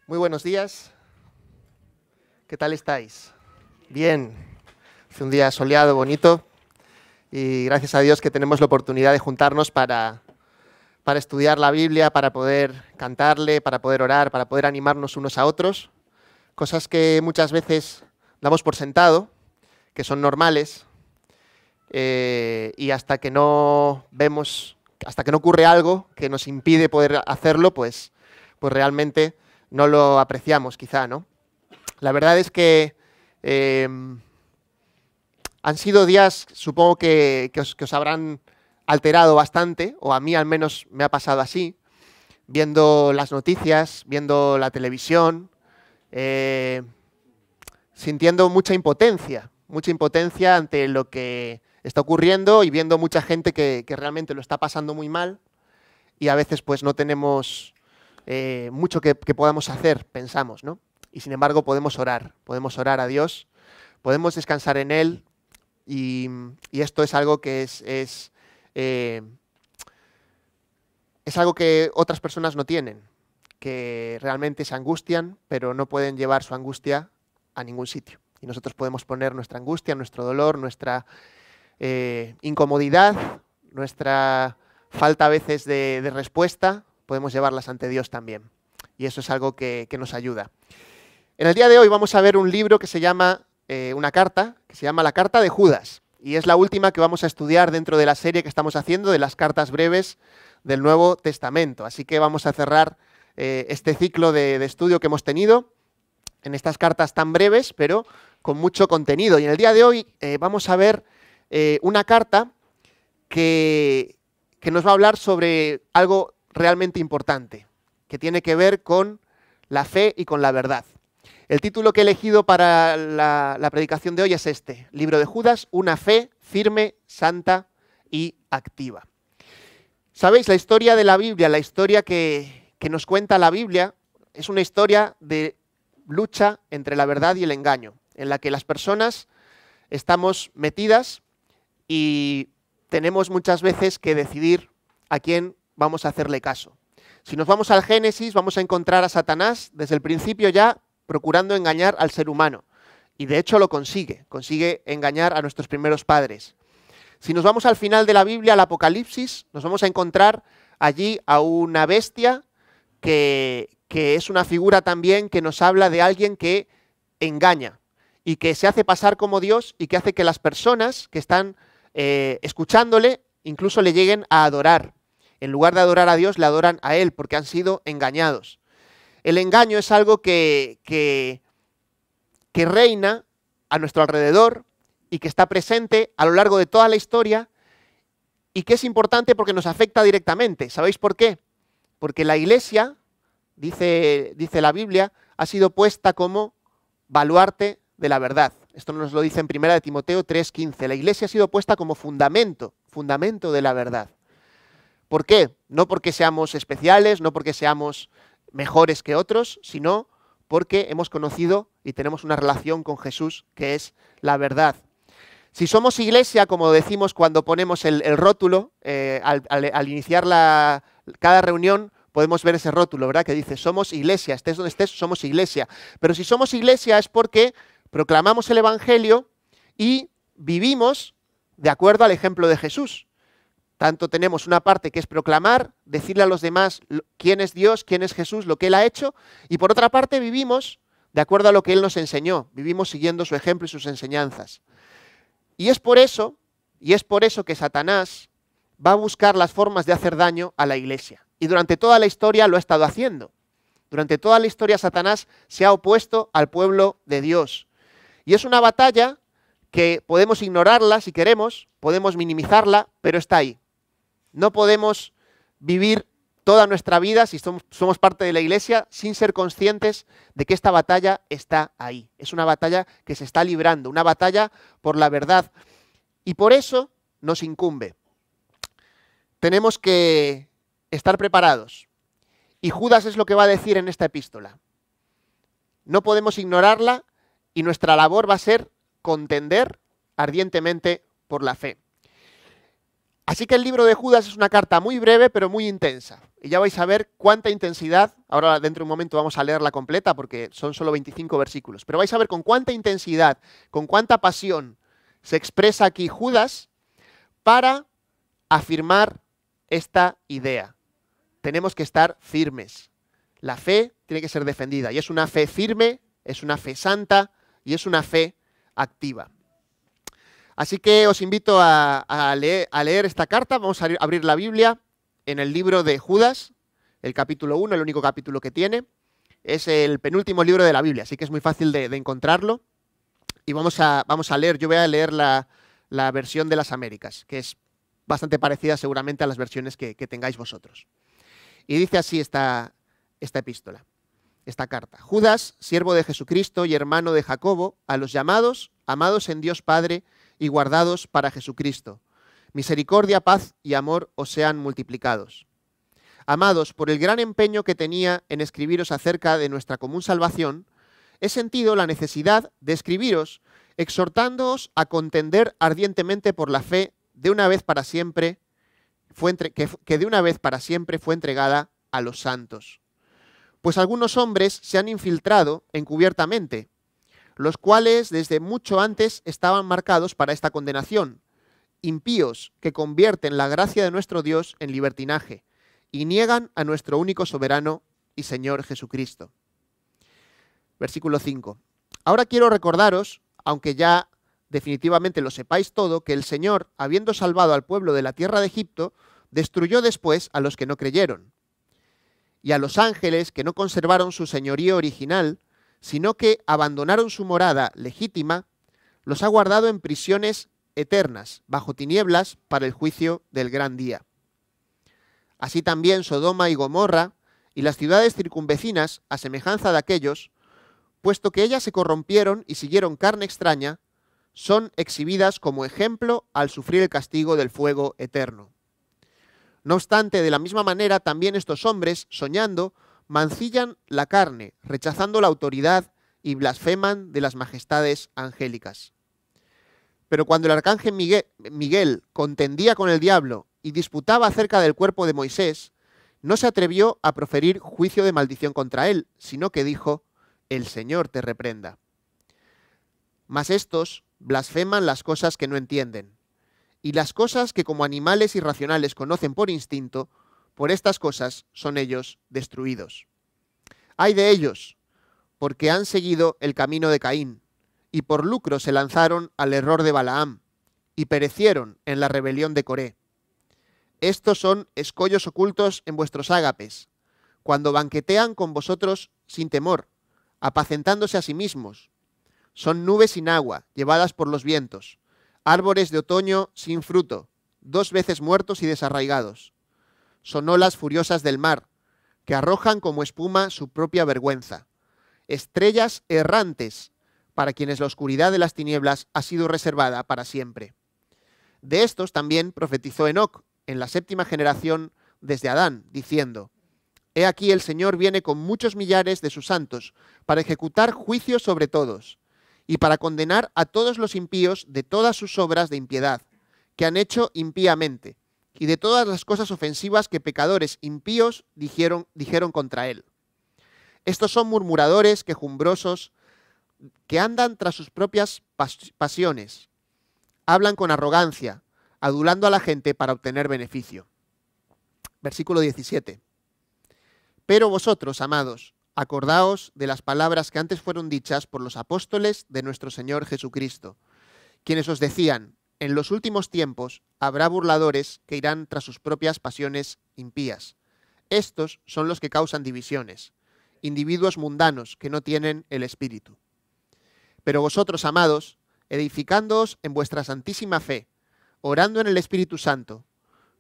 Muy buenos días. ¿Qué tal estáis? Bien. Hace un día soleado, bonito, y gracias a Dios que tenemos la oportunidad de juntarnos para estudiar la Biblia, para poder cantarle, para poder orar, para poder animarnos unos a otros. Cosas que muchas veces damos por sentado, que son normales, y hasta que no ocurre algo que nos impide poder hacerlo, pues realmente no lo apreciamos, quizá, ¿no? La verdad es que han sido días, supongo que os habrán alterado bastante, o a mí al menos me ha pasado así, viendo las noticias, viendo la televisión, sintiendo mucha impotencia ante lo que está ocurriendo y viendo mucha gente que realmente lo está pasando muy mal y a veces pues no tenemos mucho que podamos hacer, pensamos, ¿no? Y sin embargo podemos orar a Dios, podemos descansar en Él y esto es algo que es algo que otras personas no tienen, que realmente se angustian, pero no pueden llevar su angustia a ningún sitio. Y nosotros podemos poner nuestra angustia, nuestro dolor, nuestra incomodidad, nuestra falta a veces de respuesta, podemos llevarlas ante Dios también. Y eso es algo que nos ayuda. En el día de hoy vamos a ver un libro que se llama, una carta, que se llama La Carta de Judas. Y es la última que vamos a estudiar dentro de la serie que estamos haciendo de las cartas breves del Nuevo Testamento. Así que vamos a cerrar este ciclo de estudio que hemos tenido en estas cartas tan breves, pero con mucho contenido. Y en el día de hoy vamos a ver una carta que nos va a hablar sobre algo realmente importante, que tiene que ver con la fe y con la verdad. El título que he elegido para la predicación de hoy es este, Libro de Judas, una fe firme, santa y activa. ¿Sabéis? La historia de la Biblia, la historia que nos cuenta la Biblia, es una historia de lucha entre la verdad y el engaño, en la que las personas estamos metidas y tenemos muchas veces que decidir a quién vamos a hacerle caso. Si nos vamos al Génesis, vamos a encontrar a Satanás desde el principio ya procurando engañar al ser humano. Y de hecho lo consigue engañar a nuestros primeros padres. Si nos vamos al final de la Biblia, al Apocalipsis, nos vamos a encontrar allí a una bestia que es una figura también que nos habla de alguien que engaña y que se hace pasar como Dios y que hace que las personas que están escuchándole incluso le lleguen a adorar. En lugar de adorar a Dios, le adoran a Él porque han sido engañados. El engaño es algo que reina a nuestro alrededor y que está presente a lo largo de toda la historia y que es importante porque nos afecta directamente. ¿Sabéis por qué? Porque la Iglesia, dice la Biblia, ha sido puesta como baluarte de la verdad. Esto nos lo dice en 1 Timoteo 3:15. La Iglesia ha sido puesta como fundamento de la verdad. ¿Por qué? No porque seamos especiales, no porque seamos mejores que otros, sino porque hemos conocido y tenemos una relación con Jesús, que es la verdad. Si somos iglesia, como decimos cuando ponemos el rótulo, al iniciar cada reunión, podemos ver ese rótulo, ¿verdad? Que dice, somos iglesia, estés donde estés, somos iglesia. Pero si somos iglesia es porque proclamamos el Evangelio y vivimos de acuerdo al ejemplo de Jesús. Tanto tenemos una parte que es proclamar, decirle a los demás quién es Dios, quién es Jesús, lo que Él ha hecho, y por otra parte vivimos de acuerdo a lo que Él nos enseñó, vivimos siguiendo su ejemplo y sus enseñanzas. Y es por eso que Satanás va a buscar las formas de hacer daño a la Iglesia. Y durante toda la historia lo ha estado haciendo. Durante toda la historia Satanás se ha opuesto al pueblo de Dios. Y es una batalla que podemos ignorarla si queremos, podemos minimizarla, pero está ahí. No podemos vivir toda nuestra vida, si somos parte de la Iglesia, sin ser conscientes de que esta batalla está ahí. Es una batalla que se está librando, una batalla por la verdad. Y por eso nos incumbe. Tenemos que estar preparados. Y Judas es lo que va a decir en esta epístola. No podemos ignorarla y nuestra labor va a ser contender ardientemente por la fe. Así que el libro de Judas es una carta muy breve, pero muy intensa. Y ya vais a ver cuánta intensidad, ahora dentro de un momento vamos a leerla completa porque son solo 25 versículos, pero vais a ver con cuánta intensidad, con cuánta pasión se expresa aquí Judas para afirmar esta idea. Tenemos que estar firmes. La fe tiene que ser defendida y es una fe firme, es una fe santa y es una fe activa. Así que os invito a leer esta carta. Vamos a abrir la Biblia en el libro de Judas, el capítulo 1, el único capítulo que tiene. Es el penúltimo libro de la Biblia, así que es muy fácil de encontrarlo. Y vamos a leer, yo voy a leer la versión de las Américas, que es bastante parecida seguramente a las versiones que tengáis vosotros. Y dice así esta epístola, esta carta. Judas, siervo de Jesucristo y hermano de Jacobo, a los llamados, amados en Dios Padre, y guardados para Jesucristo. Misericordia, paz y amor os sean multiplicados. Amados, por el gran empeño que tenía en escribiros acerca de nuestra común salvación, he sentido la necesidad de escribiros, exhortándoos a contender ardientemente por la fe de una vez para siempre, que de una vez para siempre fue entregada a los santos. Pues algunos hombres se han infiltrado encubiertamente, los cuales desde mucho antes estaban marcados para esta condenación, impíos que convierten la gracia de nuestro Dios en libertinaje y niegan a nuestro único soberano y Señor Jesucristo. Versículo 5. Ahora quiero recordaros, aunque ya definitivamente lo sepáis todo, que el Señor, habiendo salvado al pueblo de la tierra de Egipto, destruyó después a los que no creyeron. Y a los ángeles que no conservaron su señorío original, sino que abandonaron su morada legítima, los ha guardado en prisiones eternas, bajo tinieblas, para el juicio del gran día. Así también Sodoma y Gomorra y las ciudades circunvecinas, a semejanza de aquellos, puesto que ellas se corrompieron y siguieron carne extraña, son exhibidas como ejemplo al sufrir el castigo del fuego eterno. No obstante, de la misma manera, también estos hombres, soñando, mancillan la carne, rechazando la autoridad y blasfeman de las majestades angélicas. Pero cuando el arcángel Miguel contendía con el diablo y disputaba acerca del cuerpo de Moisés, no se atrevió a proferir juicio de maldición contra él, sino que dijo: el Señor te reprenda. Mas estos blasfeman las cosas que no entienden, y las cosas que como animales irracionales conocen por instinto, por estas cosas son ellos destruidos. ¡Ay de ellos! Porque han seguido el camino de Caín, y por lucro se lanzaron al error de Balaam, y perecieron en la rebelión de Coré. Estos son escollos ocultos en vuestros ágapes, cuando banquetean con vosotros sin temor, apacentándose a sí mismos. Son nubes sin agua, llevadas por los vientos, árboles de otoño sin fruto, 2 veces muertos y desarraigados. Son olas furiosas del mar, que arrojan como espuma su propia vergüenza. Estrellas errantes, para quienes la oscuridad de las tinieblas ha sido reservada para siempre. De estos también profetizó Enoc, en la 7ª generación desde Adán, diciendo: He aquí el Señor viene con muchos millares de sus santos, para ejecutar juicio sobre todos, y para condenar a todos los impíos de todas sus obras de impiedad, que han hecho impíamente, y de todas las cosas ofensivas que pecadores impíos dijeron contra él. Estos son murmuradores, quejumbrosos, que andan tras sus propias pasiones. Hablan con arrogancia, adulando a la gente para obtener beneficio. Versículo 17. Pero vosotros, amados, acordaos de las palabras que antes fueron dichas por los apóstoles de nuestro Señor Jesucristo, quienes os decían: en los últimos tiempos habrá burladores que irán tras sus propias pasiones impías. Estos son los que causan divisiones, individuos mundanos que no tienen el Espíritu. Pero vosotros, amados, edificándoos en vuestra santísima fe, orando en el Espíritu Santo,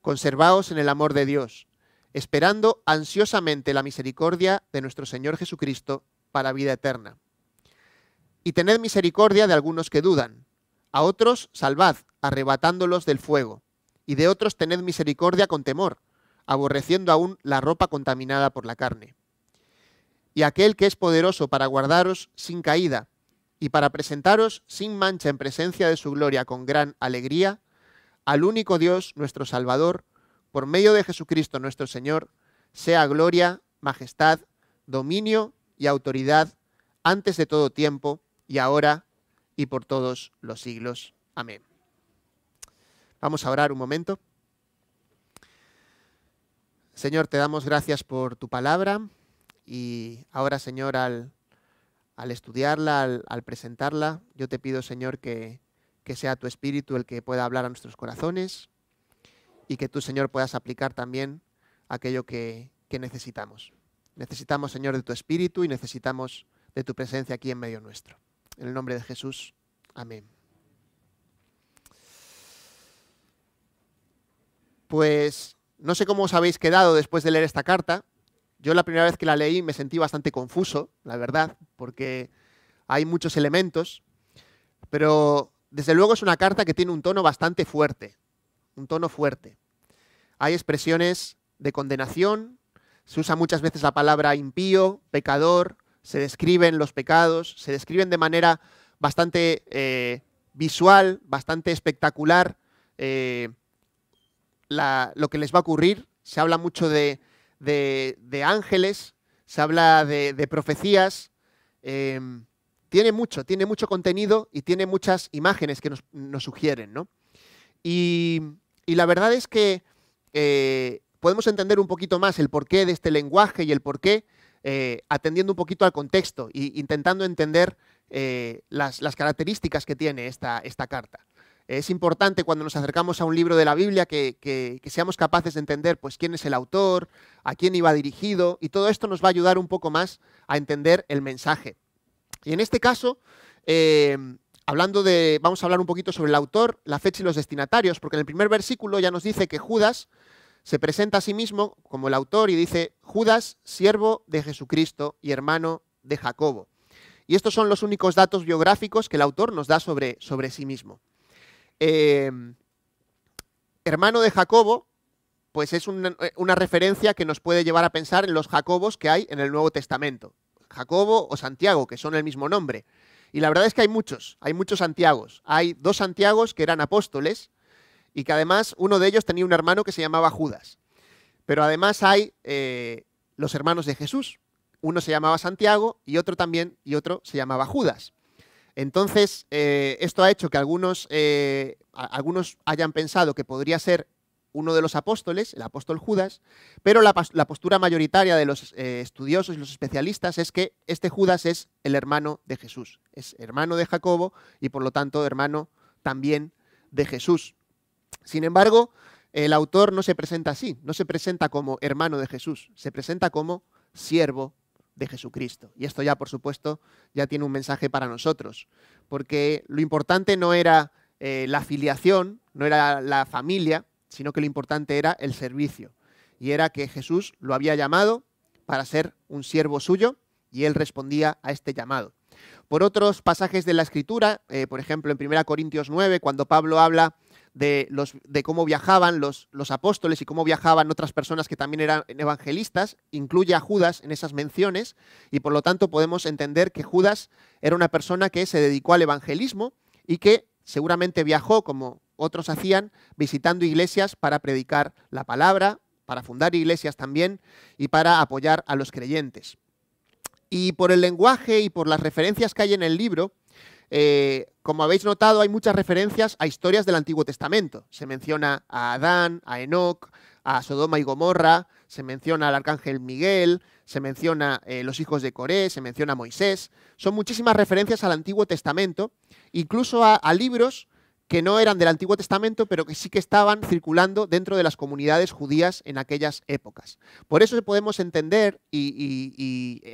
conservaos en el amor de Dios, esperando ansiosamente la misericordia de nuestro Señor Jesucristo para vida eterna. Y tened misericordia de algunos que dudan, a otros salvad, arrebatándolos del fuego, y de otros tened misericordia con temor, aborreciendo aún la ropa contaminada por la carne. Y aquel que es poderoso para guardaros sin caída, y para presentaros sin mancha en presencia de su gloria con gran alegría, al único Dios, nuestro Salvador, por medio de Jesucristo nuestro Señor, sea gloria, majestad, dominio y autoridad antes de todo tiempo y ahora y por todos los siglos. Amén. Vamos a orar un momento. Señor, te damos gracias por tu palabra y ahora, Señor, al estudiarla, al presentarla, yo te pido, Señor, que sea tu Espíritu el que pueda hablar a nuestros corazones y que tú, Señor, puedas aplicar también aquello que necesitamos. Necesitamos, Señor, de tu Espíritu y necesitamos de tu presencia aquí en medio nuestro. En el nombre de Jesús. Amén. Pues no sé cómo os habéis quedado después de leer esta carta. Yo la primera vez que la leí me sentí bastante confuso, la verdad, porque hay muchos elementos, pero desde luego es una carta que tiene un tono bastante fuerte, un tono fuerte. Hay expresiones de condenación, se usa muchas veces la palabra impío, pecador, se describen los pecados, se describen de manera bastante visual, bastante espectacular lo que les va a ocurrir. Se habla mucho de ángeles, se habla de profecías, tiene mucho contenido y tiene muchas imágenes que nos sugieren, ¿no? Y la verdad es que podemos entender un poquito más el porqué de este lenguaje y el porqué atendiendo un poquito al contexto e intentando entender las características que tiene esta carta. Es importante cuando nos acercamos a un libro de la Biblia que seamos capaces de entender pues, quién es el autor, a quién iba dirigido, y todo esto nos va a ayudar un poco más a entender el mensaje. Y en este caso, vamos a hablar un poquito sobre el autor, la fecha y los destinatarios, porque en el primer versículo ya nos dice que Judas se presenta a sí mismo como el autor y dice: Judas, siervo de Jesucristo y hermano de Jacobo. Y estos son los únicos datos biográficos que el autor nos da sobre sí mismo. Hermano de Jacobo, pues es una referencia que nos puede llevar a pensar en los Jacobos que hay en el Nuevo Testamento. Jacobo o Santiago, que son el mismo nombre. Y la verdad es que hay muchos Santiagos. Hay 2 Santiagos que eran apóstoles y que además uno de ellos tenía un hermano que se llamaba Judas. Pero además hay los hermanos de Jesús. Uno se llamaba Santiago y otro se llamaba Judas. Entonces, esto ha hecho que algunos hayan pensado que podría ser uno de los apóstoles, el apóstol Judas, pero la postura mayoritaria de los estudiosos y los especialistas es que este Judas es el hermano de Jesús, es hermano de Jacobo y por lo tanto hermano también de Jesús. Sin embargo, el autor no se presenta así, no se presenta como hermano de Jesús, se presenta como siervo de Jesucristo. Y esto ya, por supuesto, ya tiene un mensaje para nosotros, porque lo importante no era la filiación, no era la familia, sino que lo importante era el servicio. Y era que Jesús lo había llamado para ser un siervo suyo y él respondía a este llamado. Por otros pasajes de la Escritura, por ejemplo, en 1 Corintios 9, cuando Pablo habla de cómo viajaban los apóstoles y cómo viajaban otras personas que también eran evangelistas, incluye a Judas en esas menciones y por lo tanto podemos entender que Judas era una persona que se dedicó al evangelismo y que seguramente viajó, como otros hacían, visitando iglesias para predicar la palabra, para fundar iglesias también y para apoyar a los creyentes. Y por el lenguaje y por las referencias que hay en el libro, como habéis notado, hay muchas referencias a historias del Antiguo Testamento. Se menciona a Adán, a Enoc, a Sodoma y Gomorra, se menciona al arcángel Miguel, se menciona los hijos de Coré, se menciona a Moisés. Son muchísimas referencias al Antiguo Testamento, incluso a libros que no eran del Antiguo Testamento, pero que sí que estaban circulando dentro de las comunidades judías en aquellas épocas. Por eso podemos entender que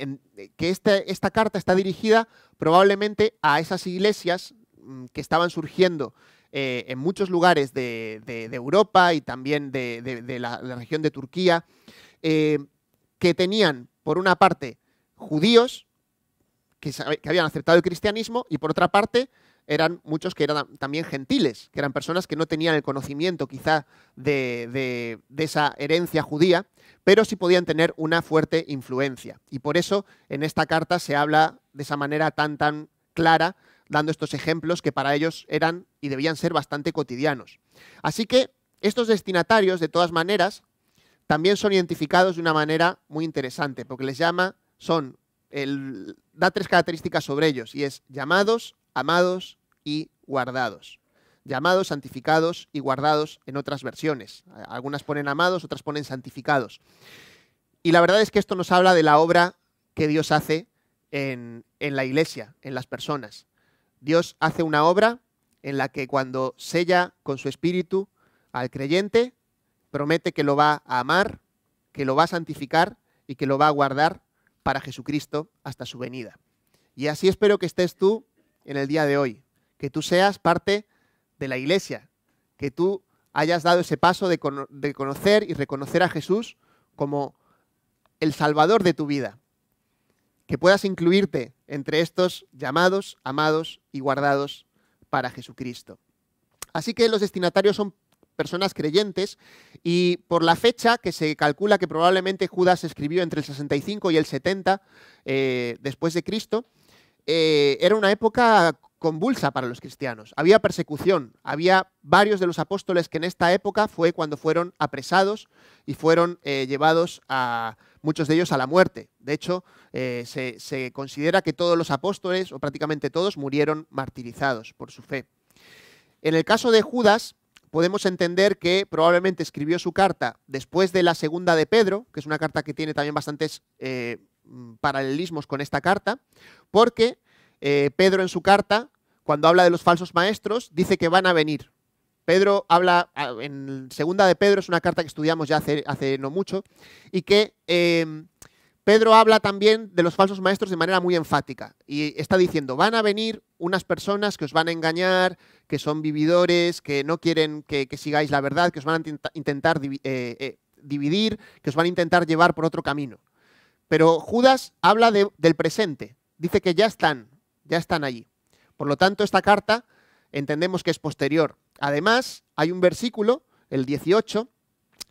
esta carta está dirigida probablemente a esas iglesias que estaban surgiendo en muchos lugares de Europa y también de la región de Turquía, que tenían, por una parte, judíos que habían aceptado el cristianismo y, por otra parte, eran muchos que eran también gentiles, que eran personas que no tenían el conocimiento quizá de esa herencia judía, pero sí podían tener una fuerte influencia. Y por eso en esta carta se habla de esa manera tan clara dando estos ejemplos que para ellos eran y debían ser bastante cotidianos. Así que estos destinatarios, de todas maneras, también son identificados de una manera muy interesante, porque les llama, da 3 características sobre ellos, y es llamados, amados y guardados. Llamados, santificados y guardados en otras versiones. Algunas ponen amados, otras ponen santificados. Y la verdad es que esto nos habla de la obra que Dios hace en la iglesia, en las personas. Dios hace una obra en la que cuando sella con su espíritu al creyente, promete que lo va a amar, que lo va a santificar y que lo va a guardar para Jesucristo hasta su venida. Y así espero que estés tú en el día de hoy, que tú seas parte de la iglesia, que tú hayas dado ese paso de conocer y reconocer a Jesús como el Salvador de tu vida, que puedas incluirte entre estos llamados, amados y guardados para Jesucristo. Así que los destinatarios son personas creyentes y por la fecha que se calcula que probablemente Judas escribió entre el 65 y el 70 después de Cristo, era una época convulsa para los cristianos. Había persecución, había varios de los apóstoles que en esta época fue cuando fueron apresados y fueron llevados muchos de ellos a la muerte. De hecho, se considera que todos los apóstoles, o prácticamente todos, murieron martirizados por su fe. En el caso de Judas, podemos entender que probablemente escribió su carta después de la segunda de Pedro, que es una carta que tiene también bastantes paralelismos con esta carta, porque Pedro en su carta, cuando habla de los falsos maestros, dice que van a venir. Pedro habla, en segunda de Pedro, es una carta que estudiamos ya hace no mucho, y que Pedro habla también de los falsos maestros de manera muy enfática. Y está diciendo, van a venir unas personas que os van a engañar, que son vividores, que no quieren que sigáis la verdad, que os van a intentar dividir, que os van a intentar llevar por otro camino. Pero Judas habla del presente, dice que ya están allí. Por lo tanto, esta carta entendemos que es posterior. Además, hay un versículo, el 18,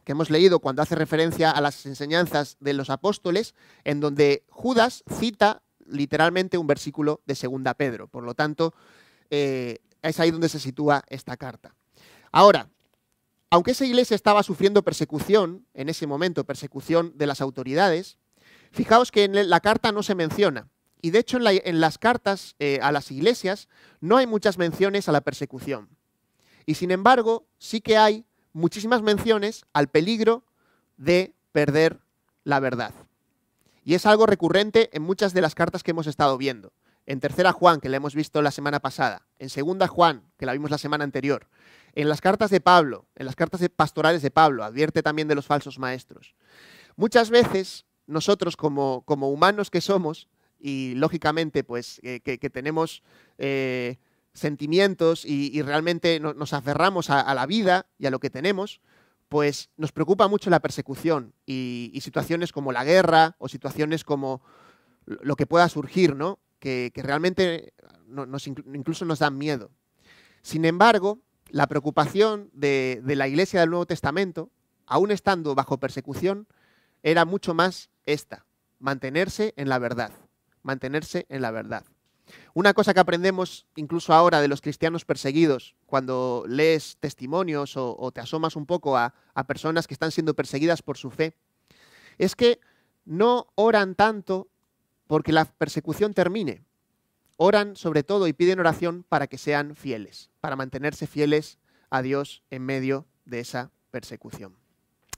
que hemos leído cuando hace referencia a las enseñanzas de los apóstoles, en donde Judas cita literalmente un versículo de 2 Pedro. Por lo tanto, es ahí donde se sitúa esta carta. Ahora, aunque esa iglesia estaba sufriendo persecución en ese momento, persecución de las autoridades, fijaos que en la carta no se menciona. Y de hecho en las cartas a las iglesias no hay muchas menciones a la persecución. Y sin embargo, sí que hay muchísimas menciones al peligro de perder la verdad. Y es algo recurrente en muchas de las cartas que hemos estado viendo. En 3 Juan, que la hemos visto la semana pasada. En 2 Juan, que la vimos la semana anterior. En las cartas de Pablo, en las cartas pastorales de Pablo, advierte también de los falsos maestros. Muchas veces nosotros como humanos que somos, y lógicamente pues que tenemos sentimientos y realmente nos aferramos a la vida y a lo que tenemos, pues nos preocupa mucho la persecución y situaciones como la guerra o situaciones como lo que pueda surgir, ¿no? Que realmente incluso nos dan miedo. Sin embargo, la preocupación de la Iglesia del Nuevo Testamento, aún estando bajo persecución, era mucho más esta, mantenerse en la verdad. Mantenerse en la verdad. Una cosa que aprendemos incluso ahora de los cristianos perseguidos, cuando lees testimonios o te asomas un poco a personas que están siendo perseguidas por su fe, es que no oran tanto porque la persecución termine. Oran sobre todo y piden oración para que sean fieles, para mantenerse fieles a Dios en medio de esa persecución.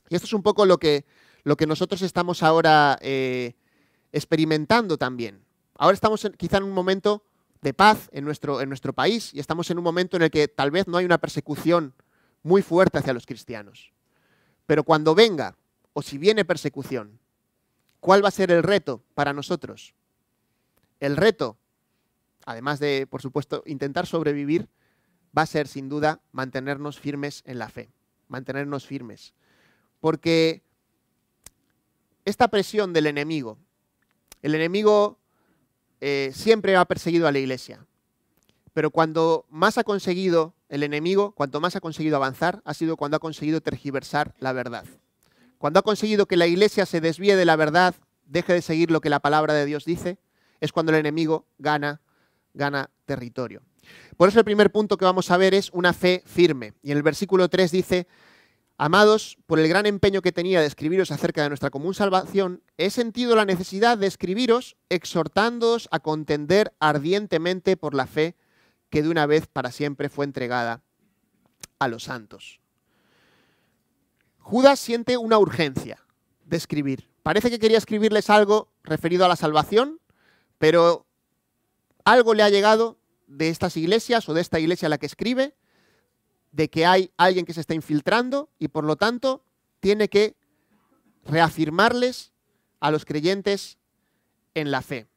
Y esto es un poco lo que nosotros estamos ahora experimentando también. Ahora estamos quizá en un momento de paz en nuestro país y estamos en un momento en el que tal vez no hay una persecución muy fuerte hacia los cristianos. Pero cuando venga, o si viene persecución, ¿cuál va a ser el reto para nosotros? El reto, además de, por supuesto, intentar sobrevivir, va a ser sin duda mantenernos firmes en la fe, mantenernos firmes. Porque esta presión del enemigo, el enemigo siempre ha perseguido a la iglesia, pero cuando más ha conseguido el enemigo, cuanto más ha conseguido avanzar, ha sido cuando ha conseguido tergiversar la verdad. Cuando ha conseguido que la iglesia se desvíe de la verdad, deje de seguir lo que la palabra de Dios dice, es cuando el enemigo gana gana territorio. Por eso el primer punto que vamos a ver es una fe firme. Y en el versículo 3 dice: amados, por el gran empeño que tenía de escribiros acerca de nuestra común salvación, he sentido la necesidad de escribiros exhortándoos a contender ardientemente por la fe que de una vez para siempre fue entregada a los santos. Judas siente una urgencia de escribir. Parece que quería escribirles algo referido a la salvación, pero algo le ha llegado de estas iglesias o de esta iglesia a la que escribe, de que hay alguien que se está infiltrando y por lo tanto tiene que reafirmarles a los creyentes en la fe.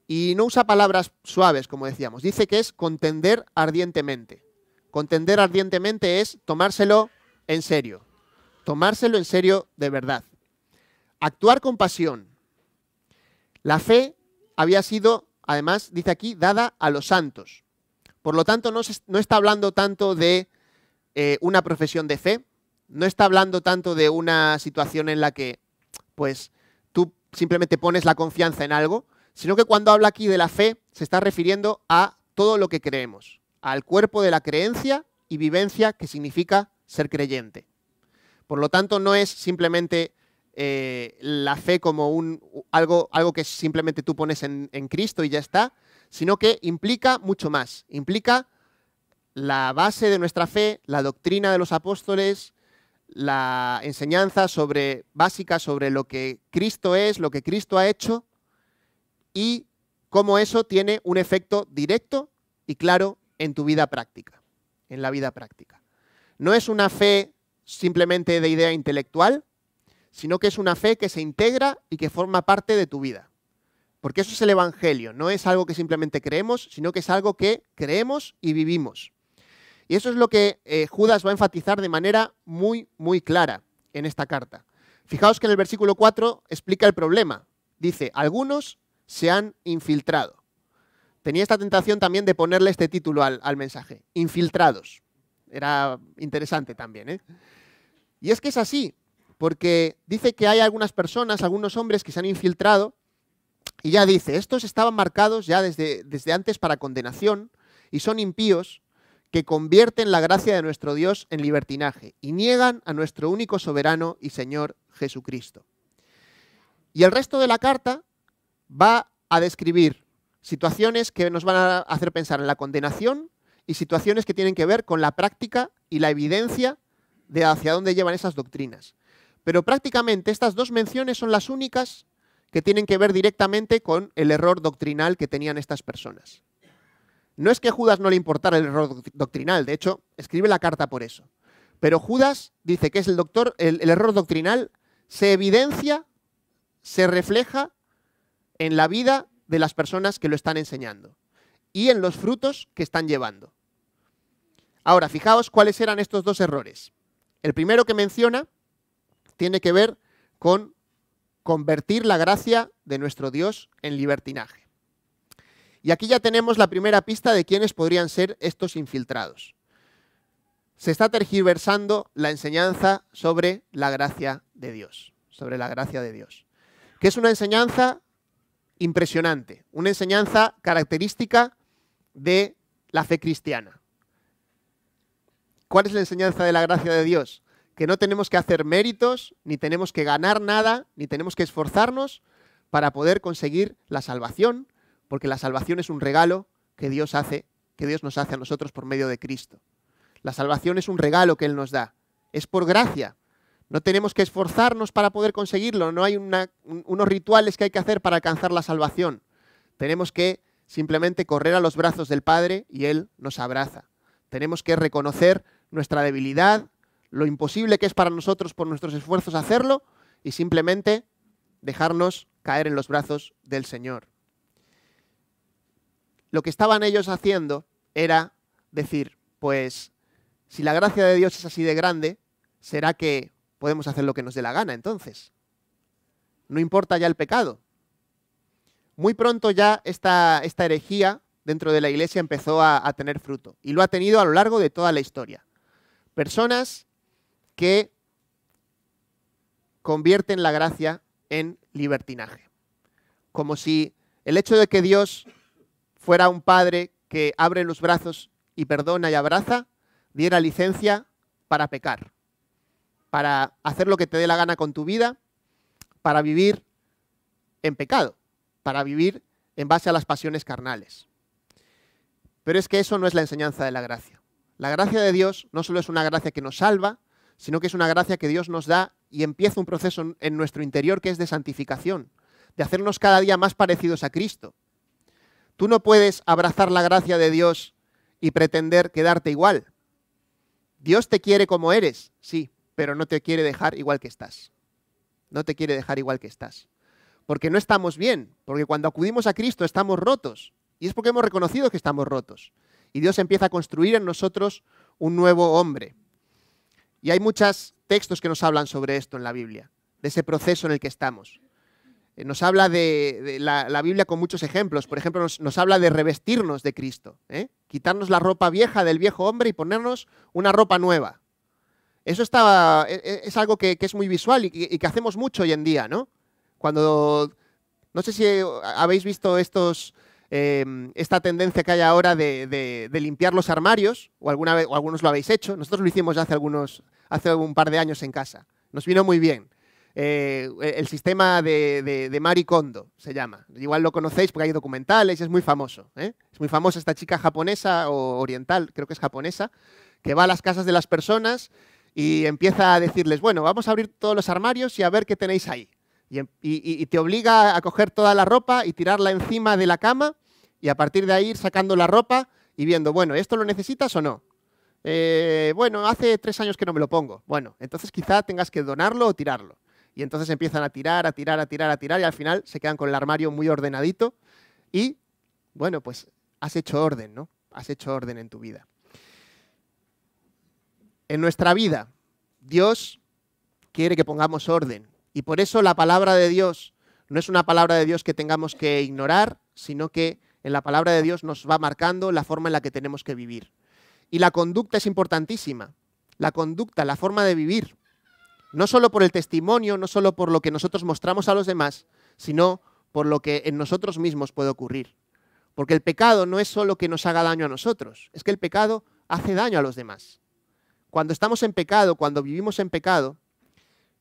Y no usa palabras suaves, como decíamos. Dice que es contender ardientemente. Contender ardientemente es tomárselo en serio. Tomárselo en serio de verdad. Actuar con pasión. La fe había sido, además, dice aquí, dada a los santos. Por lo tanto, no está hablando tanto de una profesión de fe. No está hablando tanto de una situación en la que, pues, tú simplemente pones la confianza en algo, sino que cuando habla aquí de la fe, se está refiriendo a todo lo que creemos, al cuerpo de la creencia y vivencia que significa ser creyente. Por lo tanto, no es simplemente la fe como algo que simplemente tú pones en Cristo y ya está, sino que implica mucho más. Implica la base de nuestra fe, la doctrina de los apóstoles, la enseñanza básica sobre lo que Cristo es, lo que Cristo ha hecho, y cómo eso tiene un efecto directo y claro en tu vida práctica, en la vida práctica. No es una fe simplemente de idea intelectual, sino que es una fe que se integra y que forma parte de tu vida. Porque eso es el Evangelio, no es algo que simplemente creemos, sino que es algo que creemos y vivimos. Y eso es lo que Judas va a enfatizar de manera muy, muy clara en esta carta. Fijaos que en el versículo 4 explica el problema. Dice: algunos se han infiltrado. Tenía esta tentación también de ponerle este título al mensaje: infiltrados. Era interesante también, ¿eh? Y es que es así, porque dice que hay algunas personas, algunos hombres que se han infiltrado, y ya dice, estos estaban marcados ya desde antes para condenación, y son impíos que convierten la gracia de nuestro Dios en libertinaje, y niegan a nuestro único soberano y Señor Jesucristo. Y el resto de la carta va a describir situaciones que nos van a hacer pensar en la condenación y situaciones que tienen que ver con la práctica y la evidencia de hacia dónde llevan esas doctrinas. Pero prácticamente estas dos menciones son las únicas que tienen que ver directamente con el error doctrinal que tenían estas personas. No es que a Judas no le importara el error doctrinal, de hecho, escribe la carta por eso. Pero Judas dice que es el error doctrinal se evidencia, se refleja en la vida de las personas que lo están enseñando y en los frutos que están llevando. Ahora, fijaos cuáles eran estos dos errores. El primero que menciona tiene que ver con convertir la gracia de nuestro Dios en libertinaje. Y aquí ya tenemos la primera pista de quiénes podrían ser estos infiltrados. Se está tergiversando la enseñanza sobre la gracia de Dios, que es una enseñanza impresionante, una enseñanza característica de la fe cristiana. ¿Cuál es la enseñanza de la gracia de Dios? Que no tenemos que hacer méritos, ni tenemos que ganar nada, ni tenemos que esforzarnos para poder conseguir la salvación, porque la salvación es un regalo que Dios nos hace a nosotros por medio de Cristo. La salvación es un regalo que Él nos da, es por gracia. No tenemos que esforzarnos para poder conseguirlo, no hay unos rituales que hay que hacer para alcanzar la salvación. Tenemos que simplemente correr a los brazos del Padre y Él nos abraza. Tenemos que reconocer nuestra debilidad, lo imposible que es para nosotros por nuestros esfuerzos hacerlo y simplemente dejarnos caer en los brazos del Señor. Lo que estaban ellos haciendo era decir, pues si la gracia de Dios es así de grande, ¿será que podemos hacer lo que nos dé la gana entonces? No importa ya el pecado. Muy pronto ya esta herejía dentro de la iglesia empezó a tener fruto y lo ha tenido a lo largo de toda la historia. Personas que convierten la gracia en libertinaje. Como si el hecho de que Dios fuera un padre que abre los brazos y perdona y abraza, diera licencia para pecar, para hacer lo que te dé la gana con tu vida, para vivir en pecado, para vivir en base a las pasiones carnales. Pero es que eso no es la enseñanza de la gracia. La gracia de Dios no solo es una gracia que nos salva, sino que es una gracia que Dios nos da y empieza un proceso en nuestro interior que es de santificación, de hacernos cada día más parecidos a Cristo. Tú no puedes abrazar la gracia de Dios y pretender quedarte igual. Dios te quiere como eres, sí, pero no te quiere dejar igual que estás. No te quiere dejar igual que estás. Porque no estamos bien, porque cuando acudimos a Cristo estamos rotos. Y es porque hemos reconocido que estamos rotos. Y Dios empieza a construir en nosotros un nuevo hombre. Y hay muchos textos que nos hablan sobre esto en la Biblia, de ese proceso en el que estamos. Nos habla de la Biblia con muchos ejemplos. Por ejemplo, nos habla de revestirnos de Cristo, quitarnos la ropa vieja del viejo hombre y ponernos una ropa nueva. Eso es algo que es muy visual y que hacemos mucho hoy en día, ¿no? No sé si habéis visto esta tendencia que hay ahora de limpiar los armarios, o alguna vez, o algunos lo habéis hecho. Nosotros lo hicimos hace un par de años en casa. Nos vino muy bien. El sistema de Marie Kondo se llama. Igual lo conocéis porque hay documentales, es muy famoso. Es muy famosa esta chica japonesa o oriental, creo que es japonesa, que va a las casas de las personas y empieza a decirles, bueno, vamos a abrir todos los armarios y a ver qué tenéis ahí. Y te obliga a coger toda la ropa y tirarla encima de la cama y a partir de ahí ir sacando la ropa y viendo, bueno, ¿esto lo necesitas o no? Bueno, hace 3 años que no me lo pongo. Bueno, entonces quizá tengas que donarlo o tirarlo. Y entonces empiezan a tirar y al final se quedan con el armario muy ordenadito y, bueno, pues has hecho orden, ¿no? Has hecho orden en tu vida. En nuestra vida, Dios quiere que pongamos orden. Y por eso la palabra de Dios no es una palabra de Dios que tengamos que ignorar, sino que en la palabra de Dios nos va marcando la forma en la que tenemos que vivir. Y la conducta es importantísima. La conducta, la forma de vivir. No solo por el testimonio, no solo por lo que nosotros mostramos a los demás, sino por lo que en nosotros mismos puede ocurrir. Porque el pecado no es solo que nos haga daño a nosotros, es que el pecado hace daño a los demás. Cuando estamos en pecado, cuando vivimos en pecado,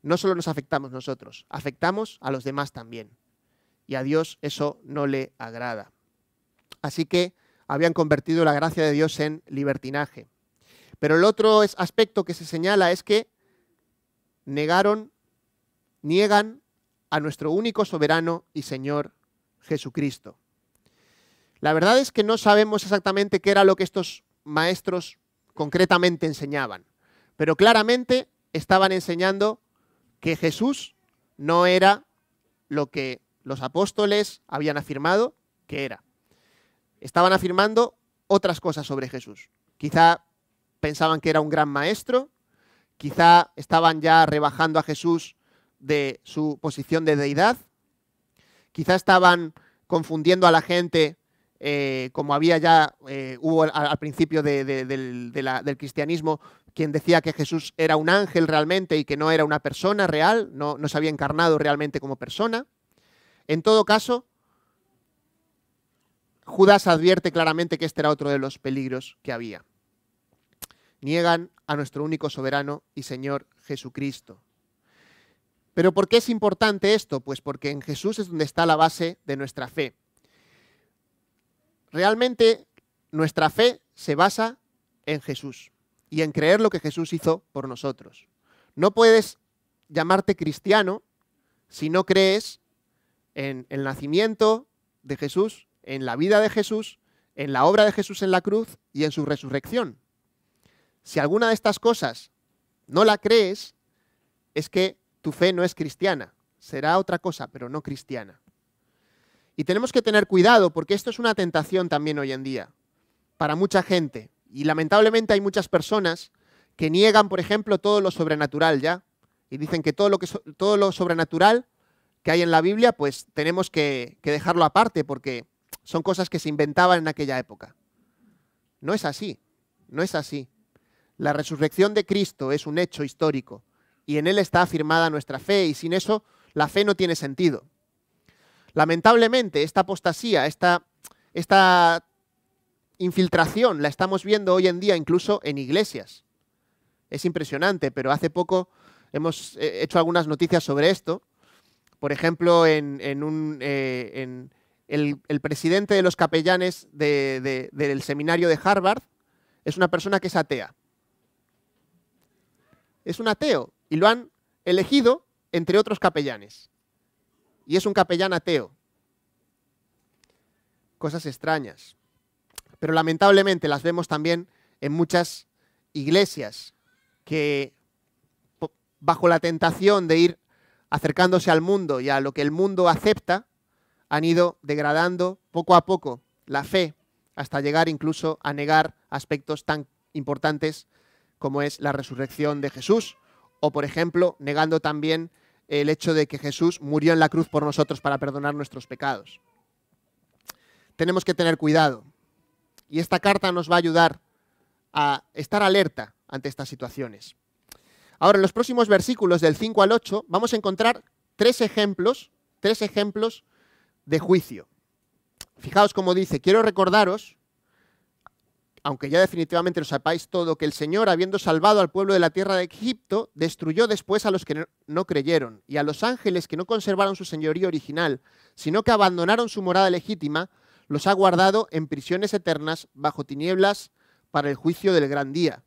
no solo nos afectamos nosotros, afectamos a los demás también. Y a Dios eso no le agrada. Así que habían convertido la gracia de Dios en libertinaje. Pero el otro aspecto que se señala es que niegan a nuestro único soberano y Señor Jesucristo. La verdad es que no sabemos exactamente qué era lo que estos maestros concretamente enseñaban, pero claramente estaban enseñando que Jesús no era lo que los apóstoles habían afirmado que era. Estaban afirmando otras cosas sobre Jesús. Quizá pensaban que era un gran maestro, quizá estaban ya rebajando a Jesús de su posición de deidad, quizá estaban confundiendo a la gente como hubo al principio del cristianismo, quien decía que Jesús era un ángel realmente y que no era una persona real, no se había encarnado realmente como persona. En todo caso, Judas advierte claramente que este era otro de los peligros que había. Niegan a nuestro único soberano y Señor Jesucristo. ¿Pero por qué es importante esto? Pues porque en Jesús es donde está la base de nuestra fe. Realmente nuestra fe se basa en Jesús y en creer lo que Jesús hizo por nosotros. No puedes llamarte cristiano si no crees en el nacimiento de Jesús, en la vida de Jesús, en la obra de Jesús en la cruz y en su resurrección. Si alguna de estas cosas no la crees, es que tu fe no es cristiana. Será otra cosa, pero no cristiana. Y tenemos que tener cuidado porque esto es una tentación también hoy en día para mucha gente. Y lamentablemente hay muchas personas que niegan, por ejemplo, todo lo sobrenatural ya. Y dicen que todo lo sobrenatural que hay en la Biblia, pues tenemos que dejarlo aparte porque son cosas que se inventaban en aquella época. No es así, no es así. La resurrección de Cristo es un hecho histórico y en él está afirmada nuestra fe y sin eso la fe no tiene sentido. Lamentablemente esta apostasía, esta esta infiltración la estamos viendo hoy en día incluso en iglesias. Es impresionante, pero hace poco hemos hecho algunas noticias sobre esto. Por ejemplo, el presidente de los capellanes del seminario de Harvard es una persona que es atea. Es un ateo y lo han elegido entre otros capellanes. Y es un capellán ateo. Cosas extrañas. Pero lamentablemente las vemos también en muchas iglesias que, bajo la tentación de ir acercándose al mundo y a lo que el mundo acepta, han ido degradando poco a poco la fe hasta llegar incluso a negar aspectos tan importantes como es la resurrección de Jesús, o por ejemplo, negando también el hecho de que Jesús murió en la cruz por nosotros para perdonar nuestros pecados. Tenemos que tener cuidado, y esta carta nos va a ayudar a estar alerta ante estas situaciones. Ahora, en los próximos versículos del 5 al 8, vamos a encontrar tres ejemplos de juicio. Fijaos cómo dice: quiero recordaros, aunque ya definitivamente lo sepáis todo, que el Señor, habiendo salvado al pueblo de la tierra de Egipto, destruyó después a los que no creyeron, y a los ángeles que no conservaron su señorío original, sino que abandonaron su morada legítima, los ha guardado en prisiones eternas bajo tinieblas para el juicio del gran día.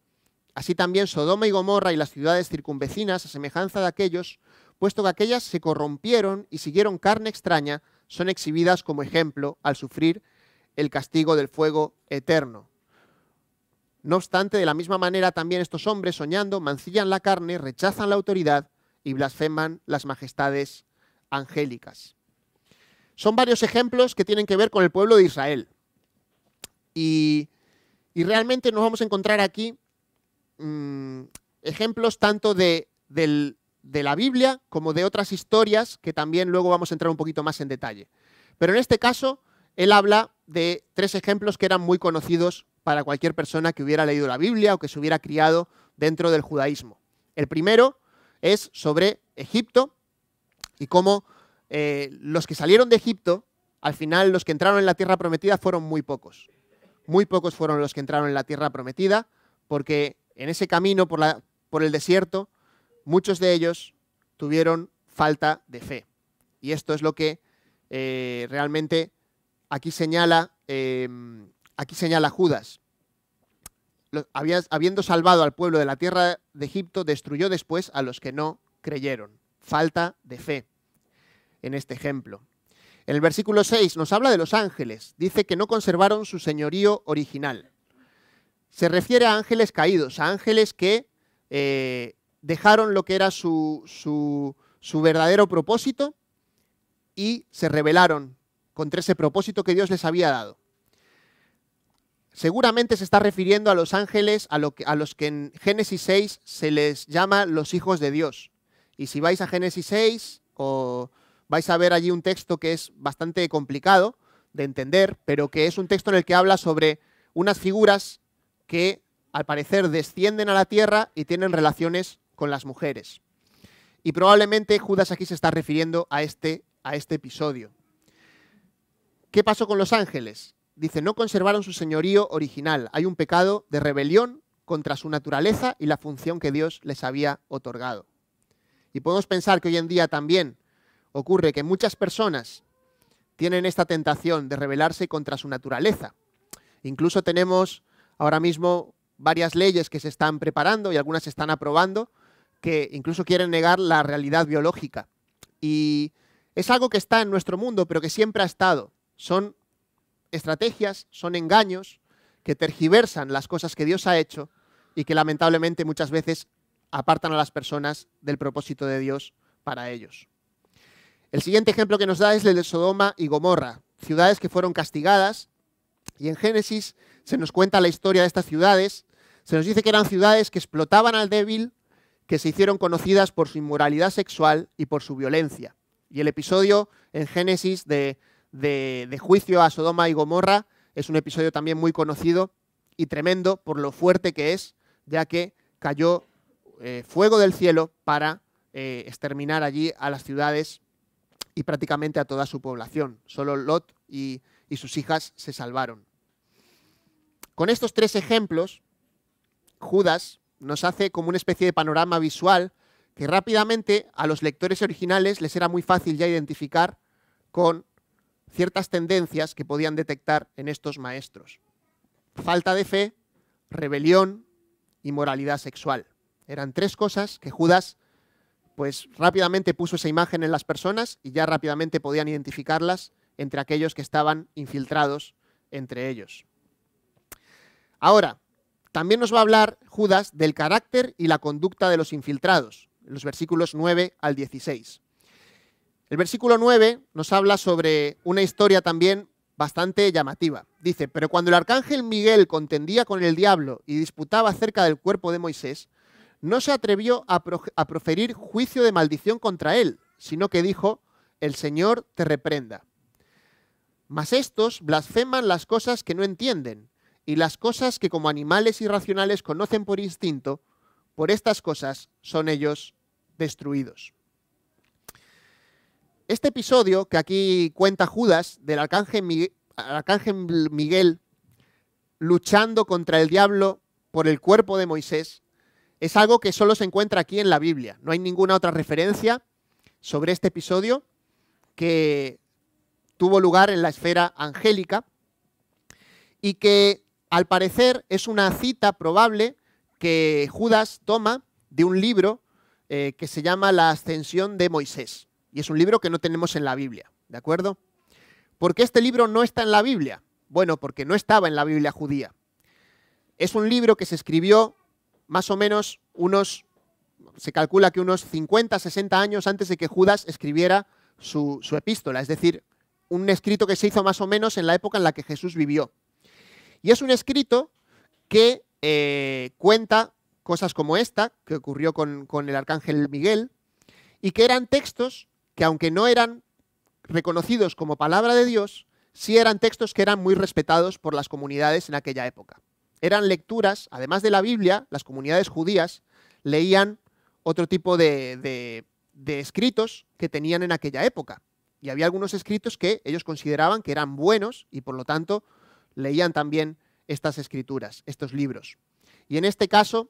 Así también Sodoma y Gomorra y las ciudades circunvecinas, a semejanza de aquellos, puesto que aquellas se corrompieron y siguieron carne extraña, son exhibidas como ejemplo al sufrir el castigo del fuego eterno. No obstante, de la misma manera también estos hombres, soñando, mancillan la carne, rechazan la autoridad y blasfeman las majestades angélicas. Son varios ejemplos que tienen que ver con el pueblo de Israel. Y realmente nos vamos a encontrar aquí ejemplos tanto de la Biblia como de otras historias que también luego vamos a entrar un poquito más en detalle. Pero en este caso, él habla de tres ejemplos que eran muy conocidos para cualquier persona que hubiera leído la Biblia o que se hubiera criado dentro del judaísmo. El primero es sobre Egipto y cómo los que salieron de Egipto, al final los que entraron en la tierra prometida fueron muy pocos. Muy pocos fueron los que entraron en la tierra prometida, porque en ese camino por el desierto, muchos de ellos tuvieron falta de fe. Y esto es lo que realmente aquí señala Judas. Habiendo salvado al pueblo de la tierra de Egipto, destruyó después a los que no creyeron. Falta de fe en este ejemplo. En el versículo 6 nos habla de los ángeles. Dice que no conservaron su señorío original. Se refiere a ángeles caídos, a ángeles que dejaron lo que era su verdadero propósito y se rebelaron contra ese propósito que Dios les había dado. Seguramente se está refiriendo a los ángeles a los que en Génesis 6 se les llama los hijos de Dios. Y si vais a Génesis 6, vais a ver allí un texto que es bastante complicado de entender, pero que es un texto en el que habla sobre unas figuras que al parecer descienden a la tierra y tienen relaciones con las mujeres. Y probablemente Judas aquí se está refiriendo a este episodio. ¿Qué pasó con los ángeles? Dice, no conservaron su señorío original. Hay un pecado de rebelión contra su naturaleza y la función que Dios les había otorgado. Y podemos pensar que hoy en día también ocurre que muchas personas tienen esta tentación de rebelarse contra su naturaleza. Incluso tenemos ahora mismo varias leyes que se están preparando y algunas se están aprobando que incluso quieren negar la realidad biológica. Y es algo que está en nuestro mundo, pero que siempre ha estado. Son estrategias, son engaños que tergiversan las cosas que Dios ha hecho y que lamentablemente muchas veces apartan a las personas del propósito de Dios para ellos. El siguiente ejemplo que nos da es el de Sodoma y Gomorra, ciudades que fueron castigadas, y en Génesis se nos cuenta la historia de estas ciudades. Se nos dice que eran ciudades que explotaban al débil, que se hicieron conocidas por su inmoralidad sexual y por su violencia. Y el episodio en Génesis de juicio a Sodoma y Gomorra es un episodio también muy conocido y tremendo por lo fuerte que es, ya que cayó fuego del cielo para exterminar allí a las ciudades y prácticamente a toda su población. Solo Lot y sus hijas se salvaron. Con estos 3 ejemplos, Judas nos hace como una especie de panorama visual que rápidamente a los lectores originales les era muy fácil ya identificar con ciertas tendencias que podían detectar en estos maestros. Falta de fe, rebelión y moralidad sexual. Eran 3 cosas que Judas pues rápidamente puso esa imagen en las personas y ya rápidamente podían identificarlas entre aquellos que estaban infiltrados entre ellos. Ahora, también nos va a hablar Judas del carácter y la conducta de los infiltrados, en los versículos 9 al 16. El versículo 9 nos habla sobre una historia también bastante llamativa. Dice, pero cuando el arcángel Miguel contendía con el diablo y disputaba acerca del cuerpo de Moisés, no se atrevió a proferir juicio de maldición contra él, sino que dijo, el Señor te reprenda. Mas estos blasfeman las cosas que no entienden, y las cosas que como animales irracionales conocen por instinto, por estas cosas son ellos destruidos. Este episodio que aquí cuenta Judas del arcángel Miguel luchando contra el diablo por el cuerpo de Moisés es algo que solo se encuentra aquí en la Biblia. No hay ninguna otra referencia sobre este episodio que tuvo lugar en la esfera angélica y que al parecer es una cita probable que Judas toma de un libro que se llama La Ascensión de Moisés. Y es un libro que no tenemos en la Biblia, ¿de acuerdo? ¿Por qué este libro no está en la Biblia? Bueno, porque no estaba en la Biblia judía. Es un libro que se escribió más o menos se calcula que unos 50, 60 años antes de que Judas escribiera su epístola. Es decir, un escrito que se hizo más o menos en la época en la que Jesús vivió. Y es un escrito que cuenta cosas como esta, que ocurrió con el arcángel Miguel, y que eran textos que, aunque no eran reconocidos como palabra de Dios, sí eran textos que eran muy respetados por las comunidades en aquella época. Eran lecturas, además de la Biblia, las comunidades judías leían otro tipo de escritos que tenían en aquella época. Y había algunos escritos que ellos consideraban que eran buenos y, por lo tanto, leían también estas escrituras, estos libros. Y en este caso,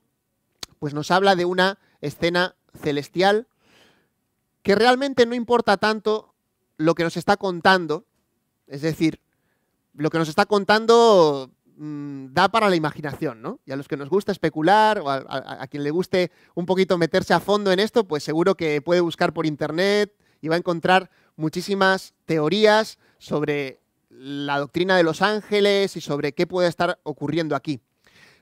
pues nos habla de una escena celestial que realmente no importa tanto lo que nos está contando, es decir, lo que nos está contando da para la imaginación, ¿no? Y a los que nos gusta especular, o a quien le guste un poquito meterse a fondo en esto, pues seguro que puede buscar por internet y va a encontrar muchísimas teorías sobre la doctrina de los ángeles y sobre qué puede estar ocurriendo aquí.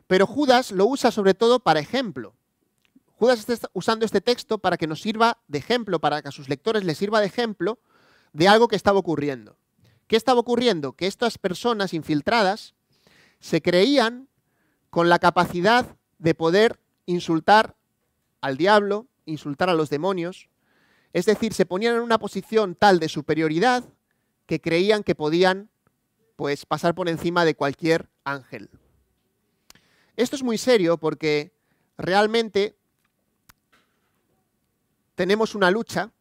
Pero Judas lo usa sobre todo para ejemplo. Judas está usando este texto para que nos sirva de ejemplo, para que a sus lectores les sirva de ejemplo de algo que estaba ocurriendo. ¿Qué estaba ocurriendo? Que estas personas infiltradas se creían con la capacidad de poder insultar al diablo, insultar a los demonios. Es decir, se ponían en una posición tal de superioridad que creían que podían, pues, pasar por encima de cualquier ángel. Esto es muy serio porque realmente tenemos una lucha,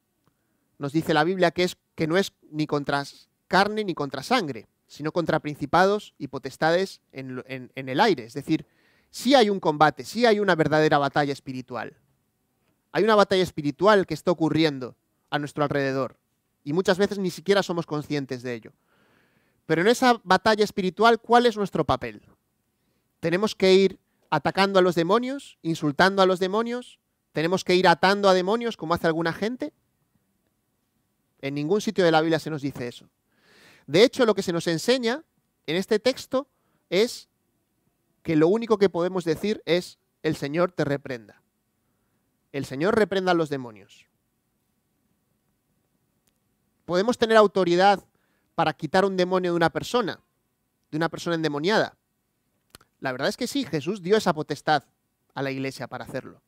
nos dice la Biblia, que no es ni contra carne ni contra sangre, sino contra principados y potestades en el aire. Es decir, sí hay un combate, sí hay una verdadera batalla espiritual. Hay una batalla espiritual que está ocurriendo a nuestro alrededor y muchas veces ni siquiera somos conscientes de ello. Pero en esa batalla espiritual, ¿cuál es nuestro papel? ¿Tenemos que ir atacando a los demonios, insultando a los demonios? ¿Tenemos que ir atando a demonios como hace alguna gente? En ningún sitio de la Biblia se nos dice eso. De hecho, lo que se nos enseña en este texto es que lo único que podemos decir es: el Señor te reprenda. El Señor reprenda a los demonios. ¿Podemos tener autoridad para quitar un demonio de una persona endemoniada? La verdad es que sí, Jesús dio esa potestad a la Iglesia para hacerlo.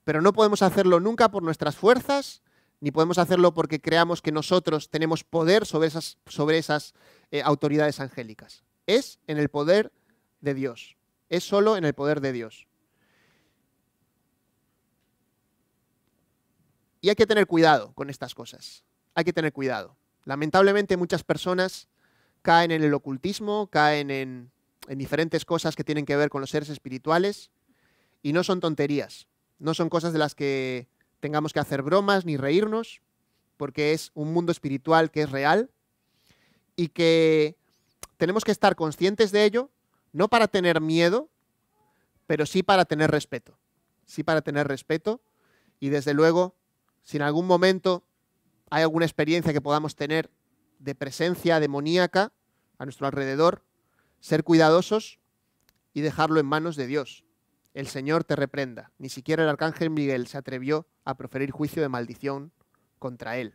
Pero no podemos hacerlo nunca por nuestras fuerzas, ni podemos hacerlo porque creamos que nosotros tenemos poder sobre esas autoridades angélicas. Es en el poder de Dios. Es solo en el poder de Dios. Y hay que tener cuidado con estas cosas. hay que tener cuidado. Lamentablemente muchas personas caen en el ocultismo, caen en diferentes cosas que tienen que ver con los seres espirituales y no son tonterías, no son cosas de las que tengamos que hacer bromas ni reírnos, porque es un mundo espiritual que es real y que tenemos que estar conscientes de ello, no para tener miedo, pero sí para tener respeto. Sí para tener respeto y desde luego, si en algún momento hay alguna experiencia que podamos tener de presencia demoníaca a nuestro alrededor, ser cuidadosos y dejarlo en manos de Dios. El Señor te reprenda. Ni siquiera el arcángel Miguel se atrevió a proferir juicio de maldición contra él.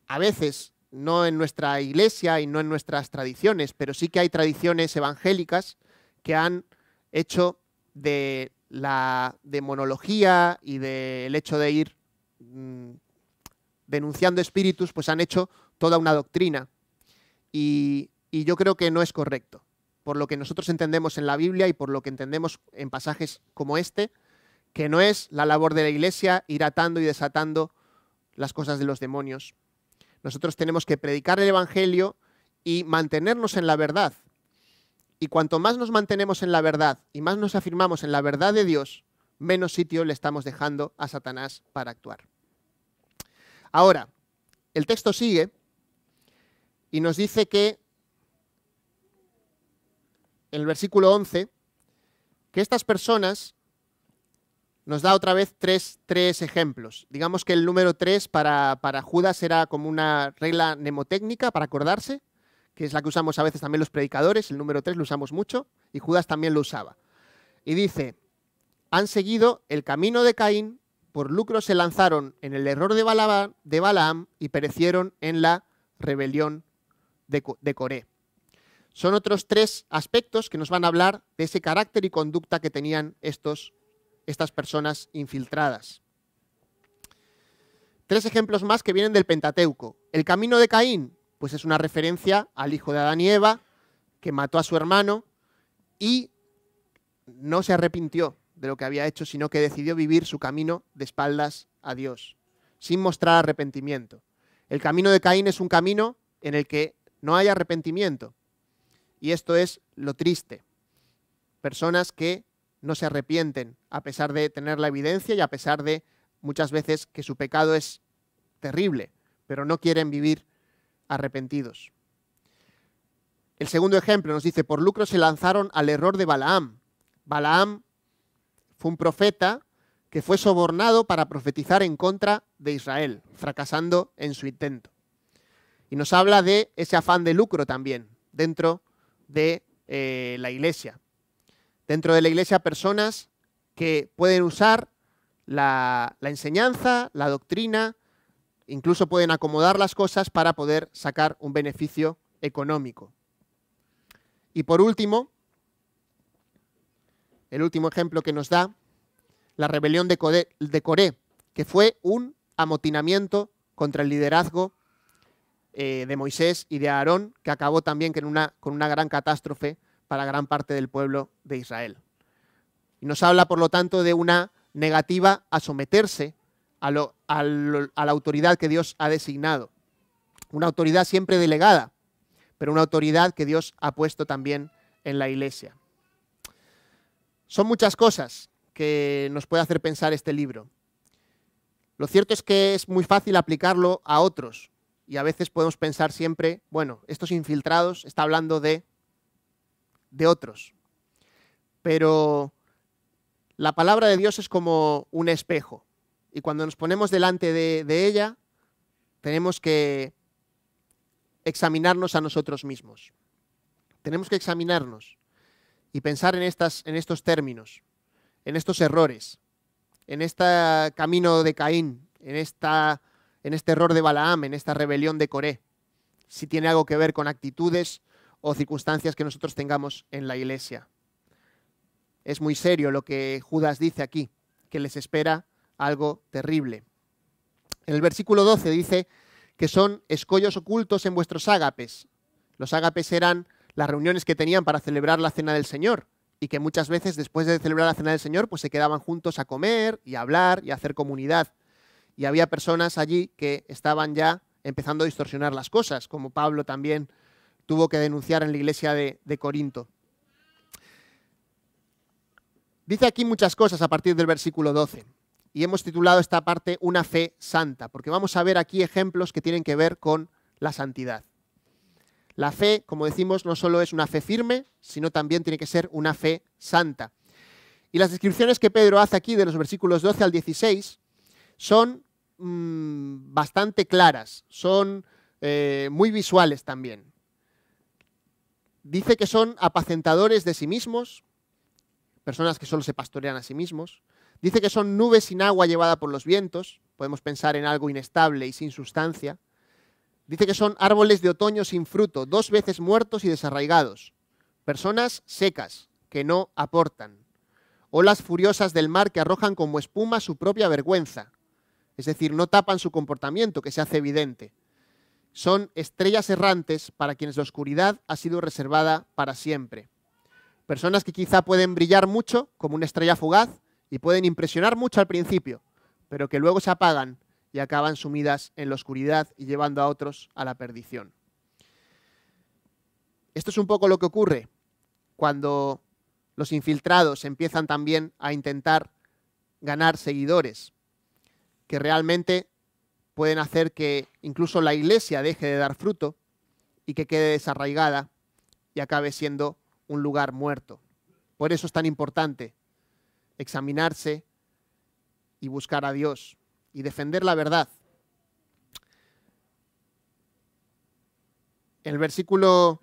A veces, no en nuestra iglesia y no en nuestras tradiciones, pero sí que hay tradiciones evangélicas que han hecho de la demonología y del hecho de ir denunciando espíritus, pues han hecho toda una doctrina. Y yo creo que no es correcto. Por lo que nosotros entendemos en la Biblia y por lo que entendemos en pasajes como este, que no es la labor de la iglesia ir atando y desatando las cosas de los demonios. Nosotros tenemos que predicar el evangelio y mantenernos en la verdad. Y cuanto más nos mantenemos en la verdad y más nos afirmamos en la verdad de Dios, menos sitio le estamos dejando a Satanás para actuar. Ahora, el texto sigue y nos dice que, en el versículo 11, que estas personas nos da otra vez tres ejemplos. Digamos que el número 3 para Judas era como una regla mnemotécnica para acordarse, que es la que usamos a veces también los predicadores. El número 3 lo usamos mucho y Judas también lo usaba. Y dice, han seguido el camino de Caín, por lucro se lanzaron en el error de Balaam y perecieron en la rebelión de Coré. Son otros 3 aspectos que nos van a hablar de ese carácter y conducta que tenían estas personas infiltradas. 3 ejemplos más que vienen del Pentateuco. El camino de Caín, pues es una referencia al hijo de Adán y Eva, que mató a su hermano y no se arrepintió de lo que había hecho, sino que decidió vivir su camino de espaldas a Dios, sin mostrar arrepentimiento. El camino de Caín es un camino en el que no hay arrepentimiento. Y esto es lo triste. Personas que no se arrepienten a pesar de tener la evidencia y a pesar de muchas veces que su pecado es terrible, pero no quieren vivir arrepentidos. El segundo ejemplo nos dice, por lucro se lanzaron al error de Balaam. Balaam fue un profeta que fue sobornado para profetizar en contra de Israel, fracasando en su intento. Y nos habla de ese afán de lucro también dentro de la iglesia. Dentro de la iglesia, personas que pueden usar la enseñanza, la doctrina, incluso pueden acomodar las cosas para poder sacar un beneficio económico. Y por último, el último ejemplo que nos da, la rebelión de Coré, que fue un amotinamiento contra el liderazgo de Moisés y de Aarón, que acabó también con una gran catástrofe para gran parte del pueblo de Israel. Y nos habla, por lo tanto, de una negativa a someterse a la autoridad que Dios ha designado. Una autoridad siempre delegada, pero una autoridad que Dios ha puesto también en la iglesia. Son muchas cosas que nos puede hacer pensar este libro. Lo cierto es que es muy fácil aplicarlo a otros y a veces podemos pensar siempre, bueno, estos infiltrados está hablando de otros. Pero la palabra de Dios es como un espejo y cuando nos ponemos delante de ella tenemos que examinarnos a nosotros mismos. Tenemos que examinarnos y pensar en estos términos, en estos errores, en este camino de Caín, en este error de Balaam, en esta rebelión de Coré, si tiene algo que ver con actitudes o circunstancias que nosotros tengamos en la iglesia. Es muy serio lo que Judas dice aquí, que les espera algo terrible. En el versículo 12 dice que son escollos ocultos en vuestros ágapes. Los ágapes eran las reuniones que tenían para celebrar la cena del Señor y que muchas veces después de celebrar la Cena del Señor pues se quedaban juntos a comer y a hablar y a hacer comunidad. Y había personas allí que estaban ya empezando a distorsionar las cosas, como Pablo también tuvo que denunciar en la iglesia de Corinto. Dice aquí muchas cosas a partir del versículo 12 y hemos titulado esta parte Una fe santa, porque vamos a ver aquí ejemplos que tienen que ver con la santidad. La fe, como decimos, no solo es una fe firme, sino también tiene que ser una fe santa. Y las descripciones que Pedro hace aquí de los versículos 12 al 16 son bastante claras, son muy visuales también. Dice que son apacentadores de sí mismos, personas que solo se pastorean a sí mismos. Dice que son nubes sin agua llevada por los vientos, podemos pensar en algo inestable y sin sustancia. Dice que son árboles de otoño sin fruto, 2 veces muertos y desarraigados. Personas secas, que no aportan. Olas furiosas del mar que arrojan como espuma su propia vergüenza. Es decir, no tapan su comportamiento, que se hace evidente. Son estrellas errantes para quienes la oscuridad ha sido reservada para siempre. Personas que quizá pueden brillar mucho, como una estrella fugaz, y pueden impresionar mucho al principio, pero que luego se apagan y acaban sumidas en la oscuridad y llevando a otros a la perdición. Esto es un poco lo que ocurre cuando los infiltrados empiezan también a intentar ganar seguidores, que realmente pueden hacer que incluso la iglesia deje de dar fruto y que quede desarraigada y acabe siendo un lugar muerto. Por eso es tan importante examinarse y buscar a Dios y defender la verdad. En el versículo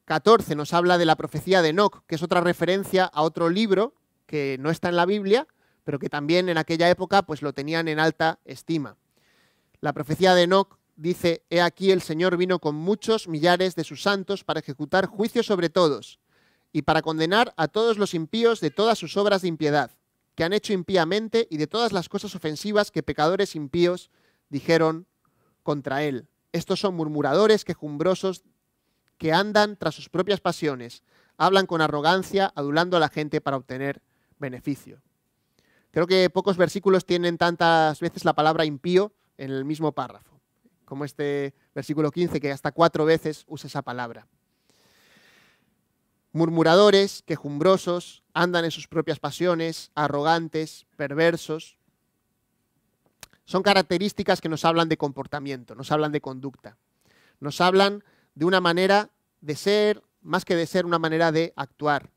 14 nos habla de la profecía de Enoc, que es otra referencia a otro libro que no está en la Biblia, pero que también en aquella época pues lo tenían en alta estima. La profecía de Enoc dice: «He aquí el Señor vino con muchos millares de sus santos para ejecutar juicio sobre todos y para condenar a todos los impíos de todas sus obras de impiedad, que han hecho impíamente y de todas las cosas ofensivas que pecadores impíos dijeron contra él. Estos son murmuradores, quejumbrosos, que andan tras sus propias pasiones, hablan con arrogancia, adulando a la gente para obtener beneficio». Creo que pocos versículos tienen tantas veces la palabra impío en el mismo párrafo, como este versículo 15, que hasta 4 veces usa esa palabra. Murmuradores, quejumbrosos, andan en sus propias pasiones, arrogantes, perversos. Son características que nos hablan de comportamiento, nos hablan de conducta. Nos hablan de una manera de ser, más que de ser, una manera de actuar.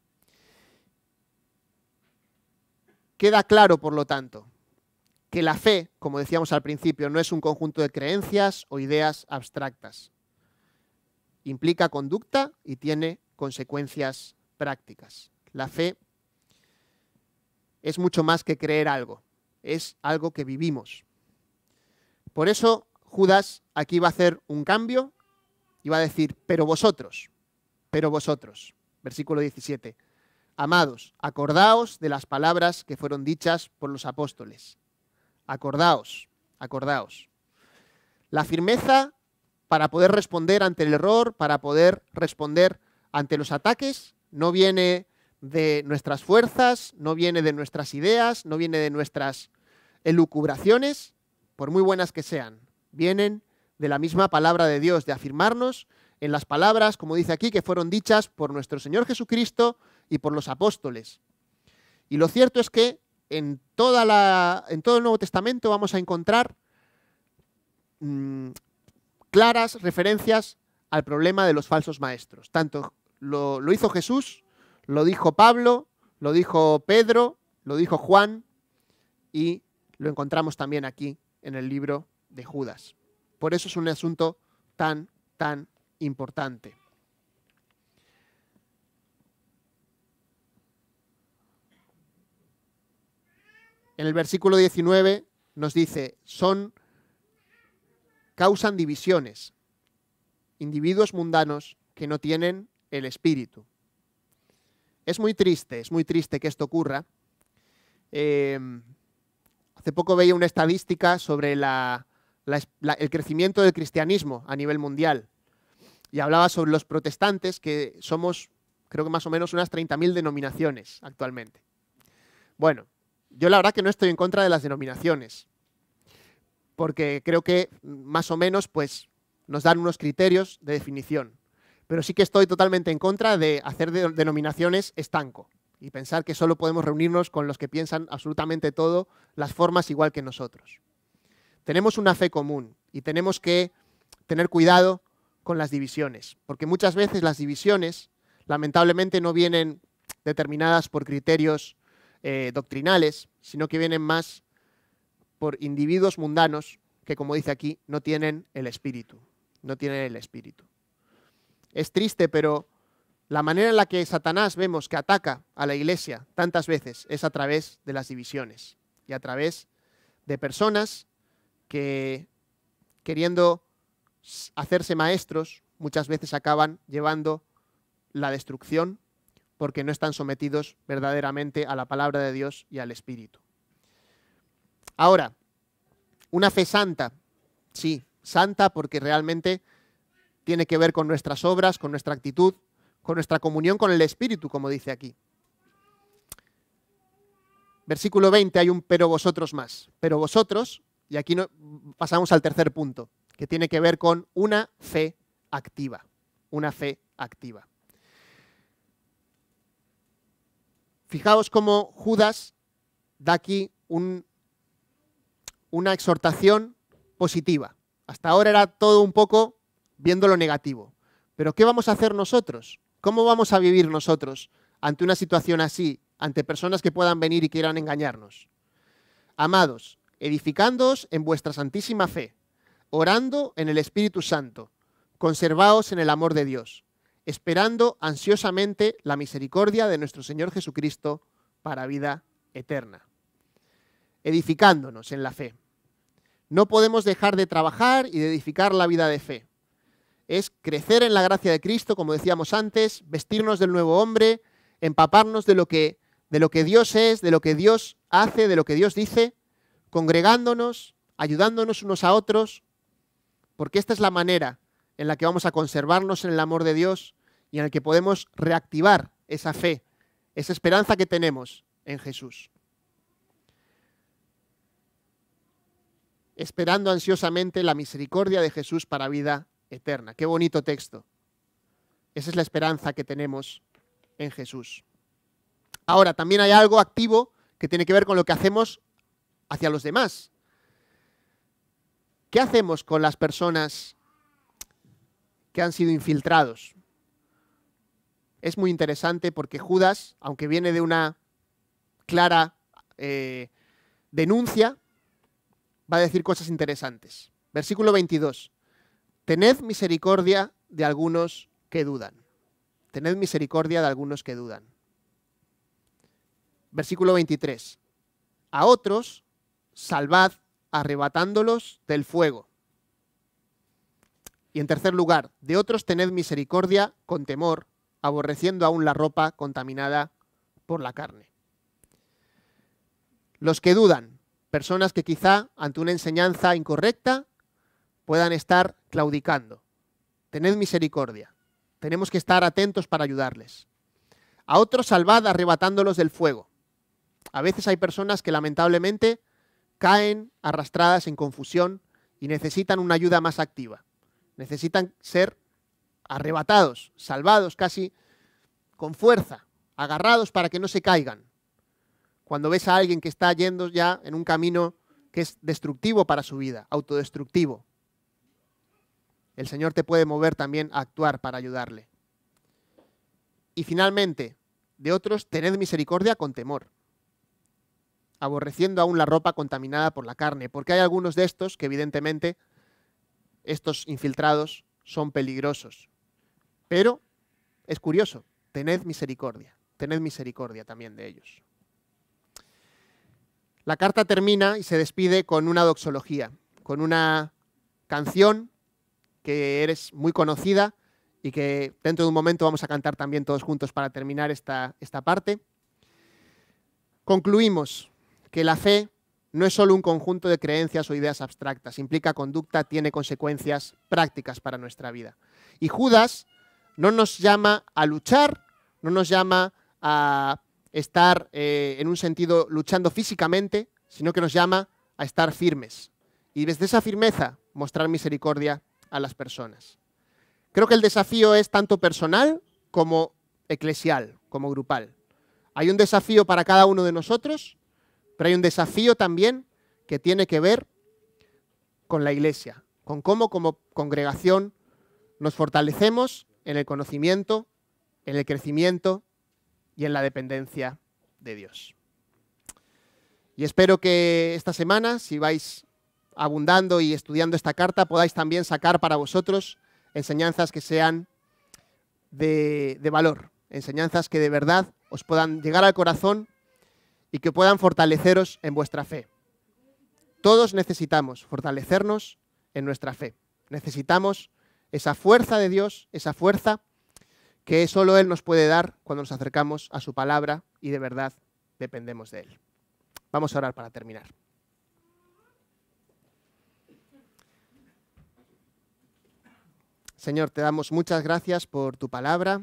Queda claro, por lo tanto, que la fe, como decíamos al principio, no es un conjunto de creencias o ideas abstractas. Implica conducta y tiene consecuencias prácticas. La fe es mucho más que creer algo, es algo que vivimos. Por eso Judas aquí va a hacer un cambio y va a decir: pero vosotros, versículo 17, amados, acordaos de las palabras que fueron dichas por los apóstoles. Acordaos. La firmeza para poder responder ante el error, para poder responder ante los ataques, no viene de nuestras fuerzas, no viene de nuestras ideas, no viene de nuestras elucubraciones, por muy buenas que sean. Vienen de la misma palabra de Dios, de afirmarnos en las palabras, como dice aquí, que fueron dichas por nuestro Señor Jesucristo y por los apóstoles. Y lo cierto es que en todo el Nuevo Testamento vamos a encontrar claras referencias al problema de los falsos maestros. Tanto lo hizo Jesús, lo dijo Pablo, lo dijo Pedro, lo dijo Juan, y lo encontramos también aquí en el libro de Judas. Por eso es un asunto tan importante. En el versículo 19 nos dice: causan divisiones, individuos mundanos que no tienen el espíritu. Es muy triste que esto ocurra. Hace poco veía una estadística sobre el crecimiento del cristianismo a nivel mundial y hablaba sobre los protestantes, que somos creo que más o menos unas 30.000 denominaciones actualmente. Bueno, yo la verdad que no estoy en contra de las denominaciones, porque creo que más o menos pues, nos dan unos criterios de definición. Pero sí que estoy totalmente en contra de hacer denominaciones estanco y pensar que solo podemos reunirnos con los que piensan absolutamente todo, las formas igual que nosotros. Tenemos una fe común y tenemos que tener cuidado con las divisiones, porque muchas veces las divisiones lamentablemente no vienen determinadas por criterios doctrinales, sino que vienen más por individuos mundanos que, como dice aquí, no tienen el espíritu. No tienen el espíritu. Es triste, pero la manera en la que Satanás vemos que ataca a la iglesia tantas veces es a través de las divisiones y a través de personas que, queriendo hacerse maestros, muchas veces acaban llevando la destrucción porque no están sometidos verdaderamente a la palabra de Dios y al Espíritu. Ahora, una fe santa, sí, santa porque realmente tiene que ver con nuestras obras, con nuestra actitud, con nuestra comunión con el Espíritu, como dice aquí. Versículo 20 hay un pero vosotros más. Pero vosotros, y aquí pasamos al tercer punto, que tiene que ver con una fe activa. Una fe activa. Fijaos cómo Judas da aquí una exhortación positiva. Hasta ahora era todo un poco viendo lo negativo. Pero ¿qué vamos a hacer nosotros? ¿Cómo vamos a vivir nosotros ante una situación así, ante personas que puedan venir y quieran engañarnos? Amados, edificándoos en vuestra santísima fe, orando en el Espíritu Santo, conservaos en el amor de Dios, esperando ansiosamente la misericordia de nuestro Señor Jesucristo para vida eterna. Edificándonos en la fe. No podemos dejar de trabajar y de edificar la vida de fe. Es crecer en la gracia de Cristo, como decíamos antes, vestirnos del nuevo hombre, empaparnos de lo que Dios es, de lo que Dios hace, de lo que Dios dice, congregándonos, ayudándonos unos a otros, porque esta es la manera en la que vamos a conservarnos en el amor de Dios y en la que podemos reactivar esa fe, esa esperanza que tenemos en Jesús. Esperando ansiosamente la misericordia de Jesús para vida eterna. Qué bonito texto. Esa es la esperanza que tenemos en Jesús. Ahora, también hay algo activo que tiene que ver con lo que hacemos hacia los demás. ¿Qué hacemos con las personas que han sido infiltrados? Es muy interesante porque Judas, aunque viene de una clara denuncia, va a decir cosas interesantes. Versículo 22. Tened misericordia de algunos que dudan. Tened misericordia de algunos que dudan. Versículo 23. A otros salvad arrebatándolos del fuego. Y en tercer lugar, de otros tened misericordia con temor, aborreciendo aún la ropa contaminada por la carne. Los que dudan, personas que quizá ante una enseñanza incorrecta puedan estar claudicando. Tened misericordia. Tenemos que estar atentos para ayudarles. A otros salvad arrebatándolos del fuego. A veces hay personas que lamentablemente caen arrastradas en confusión y necesitan una ayuda más activa. Necesitan ser arrebatados, salvados casi con fuerza, agarrados para que no se caigan. Cuando ves a alguien que está yendo ya en un camino que es destructivo para su vida, autodestructivo, el Señor te puede mover también a actuar para ayudarle. Y finalmente, de otros, tened misericordia con temor, aborreciendo aún la ropa contaminada por la carne, porque hay algunos de estos que evidentemente, estos infiltrados, son peligrosos. Pero es curioso, tened misericordia también de ellos. La carta termina y se despide con una doxología, con una canción que eres muy conocida y que dentro de un momento vamos a cantar también todos juntos para terminar esta parte. Concluimos que la fe no es solo un conjunto de creencias o ideas abstractas, implica conducta, tiene consecuencias prácticas para nuestra vida. Y Judas no nos llama a luchar no nos llama a estar en un sentido luchando físicamente, sino que nos llama a estar firmes. Y desde esa firmeza mostrar misericordia a las personas. Creo que el desafío es tanto personal como eclesial, como grupal. Hay un desafío para cada uno de nosotros, pero hay un desafío también que tiene que ver con la Iglesia, con cómo como congregación nos fortalecemos en el conocimiento, en el crecimiento y en la dependencia de Dios. Y espero que esta semana, si vais abundando y estudiando esta carta, podáis también sacar para vosotros enseñanzas que sean de valor, enseñanzas que de verdad os puedan llegar al corazón y que puedan fortaleceros en vuestra fe. Todos necesitamos fortalecernos en nuestra fe. Necesitamos esa fuerza de Dios, esa fuerza que solo Él nos puede dar cuando nos acercamos a su palabra y de verdad dependemos de Él. Vamos a orar para terminar. Señor, te damos muchas gracias por tu palabra.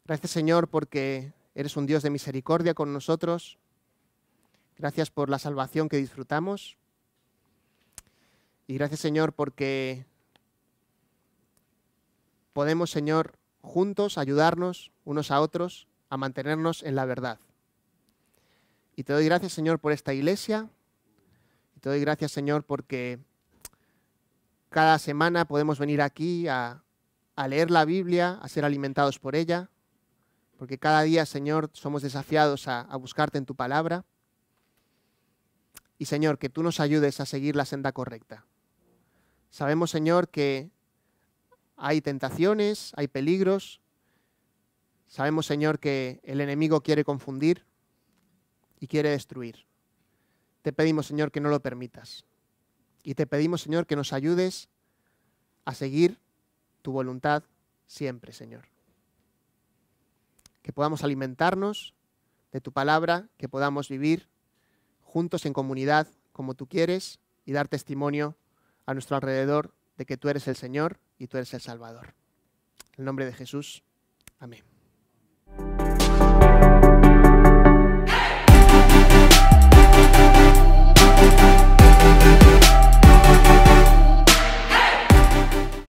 Gracias, Señor, porque eres un Dios de misericordia con nosotros. Gracias por la salvación que disfrutamos. Y gracias, Señor, porque podemos, Señor, juntos ayudarnos unos a otros a mantenernos en la verdad. Y te doy gracias, Señor, por esta iglesia. Y te doy gracias, Señor, porque cada semana podemos venir aquí a leer la Biblia, a ser alimentados por ella. Porque cada día, Señor, somos desafiados a buscarte en tu palabra. Y, Señor, que tú nos ayudes a seguir la senda correcta. Sabemos, Señor, que hay tentaciones, hay peligros. Sabemos, Señor, que el enemigo quiere confundir y quiere destruir. Te pedimos, Señor, que no lo permitas. Y te pedimos, Señor, que nos ayudes a seguir tu voluntad siempre, Señor. Que podamos alimentarnos de tu palabra, que podamos vivir juntos en comunidad como tú quieres y dar testimonio a nuestro alrededor de que tú eres el Señor y tú eres el Salvador. En el nombre de Jesús. Amén.